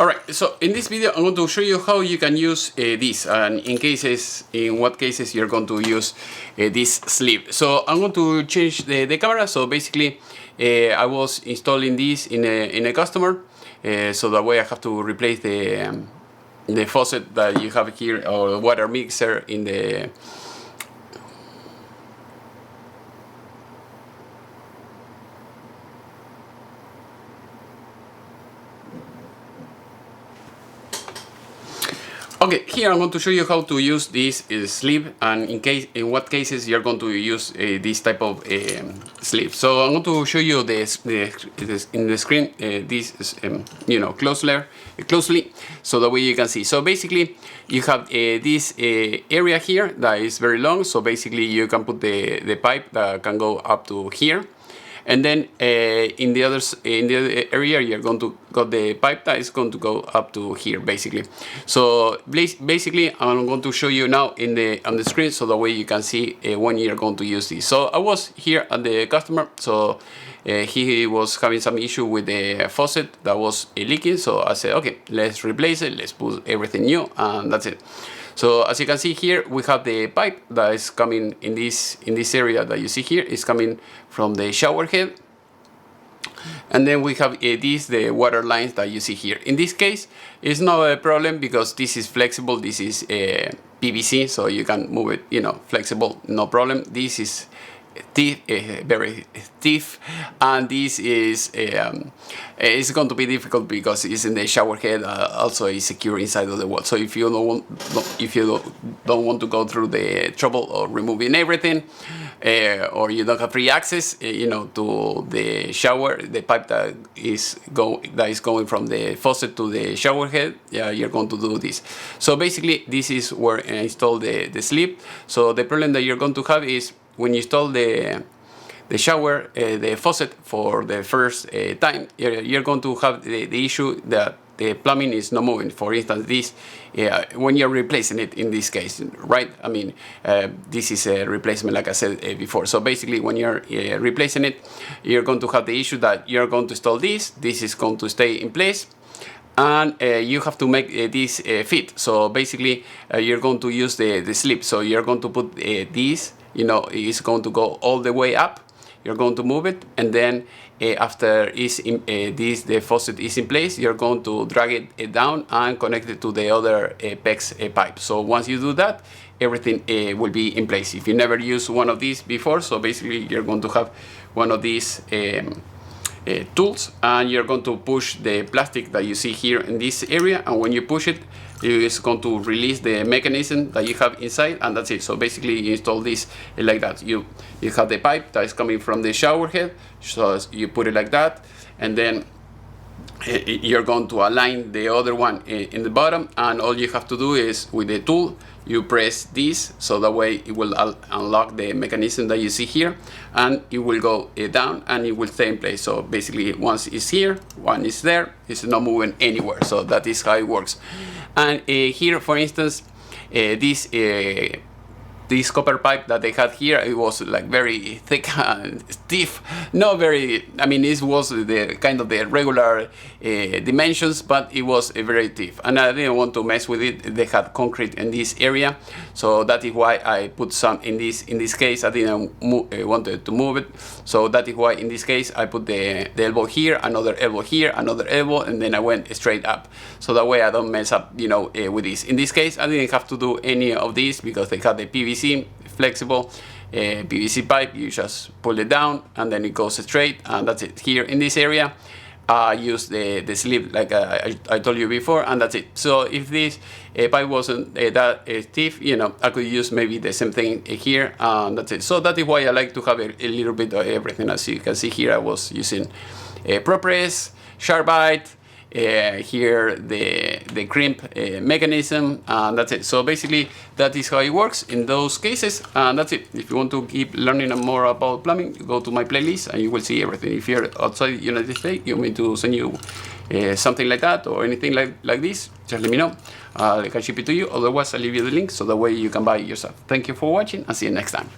Alright, so in this video I'm going to show you how you can use this, and in what cases you're going to use this sleeve. So I'm going to change the camera. So basically I was installing this in a customer, so that way I have to replace the faucet that you have here, or water mixer in the Okay, here I'm going to show you how to use this sleeve, and in what cases you're going to use this type of sleeve. So I'm going to show you in the screen this closely, so that way you can see. So basically you have this area here that is very long. So basically you can put the pipe that can go up to here. And then in the other area, you're going to got the pipe that is going to go up to here, basically. So basically, I'm going to show you now on the screen, so that way you can see when you're going to use this. So I was here at the customer, so he was having some issue with the faucet that was leaking. So I said, okay, let's replace it, let's put everything new, and that's it. So as you can see here, we have the pipe that is coming in this area that you see here. Is coming from the shower head, and then we have the water lines that you see here. In this case, it's not a problem because this is flexible. This is PVC, so you can move it, flexible, no problem. This is very stiff, and this is it's going to be difficult because it's in the shower head. Also is secure inside of the wall. So if you don't want to go through the trouble of removing everything, or you don't have free access, to the shower, the pipe that is going from the faucet to the shower head, you're going to do this. So basically, this is where I install the sleeve. So the problem that you're going to have is when you install the shower, the faucet for the first time, you're going to have the issue that the plumbing is not moving. For instance, this when you're replacing it in this case, right? I mean, this is a replacement, like I said before. So basically, when you're replacing it, you're going to have the issue that you're going to install this. This is going to stay in place, and you have to make this fit. So basically, you're going to use the sleeve. So you're going to put this. It's going to go all the way up. You're going to move it, and then after the faucet is in place, you're going to drag it down and connect it to the other PEX pipe. So once you do that, everything will be in place. If you never used one of these before, so basically you're going to have one of these tools, and you're going to push the plastic that you see here in this area, and when you push it, it's going to release the mechanism that you have inside, and that's it. So basically you install this like that. You have the pipe that is coming from the shower head, so you put it like that, and then you're going to align the other one in the bottom, and all you have to do is with the tool you press this, so that way it will unlock the mechanism that you see here, and it will go down and it will stay in place. So basically once it's here, one is there, it's not moving anywhere. So that is how it works. And here, for instance, this copper pipe that they had here, it was like very thick and stiff. Not very, I mean, it was the kind of the regular dimensions, but it was very stiff, and I didn't want to mess with it. They had concrete in this area, so that is why I put some in this case. I didn't wanted to move it, so that is why in this case I put the elbow here, another elbow here, another elbow, and then I went straight up, so that way I don't mess up with this. In this case I didn't have to do any of this because they had the PVC flexible PVC pipe. You just pull it down and then it goes straight, and that's it. Here in this area I use the sleeve like I told you before, and that's it. So if this pipe wasn't that stiff, I could use maybe the same thing here, and that's it. So that is why I like to have a little bit of everything. As you can see here, I was using ProPress, Sharkbite, here the crimp mechanism, and that's it. So basically that is how it works in those cases, and that's it. If you want to keep learning more about plumbing, you go to my playlist and you will see everything. If you're outside the United States, you want me to send you something like that or anything like this, just let me know. I can ship it to you. Otherwise I'll leave you the link so that way you can buy it yourself. Thank you for watching, and see you next time.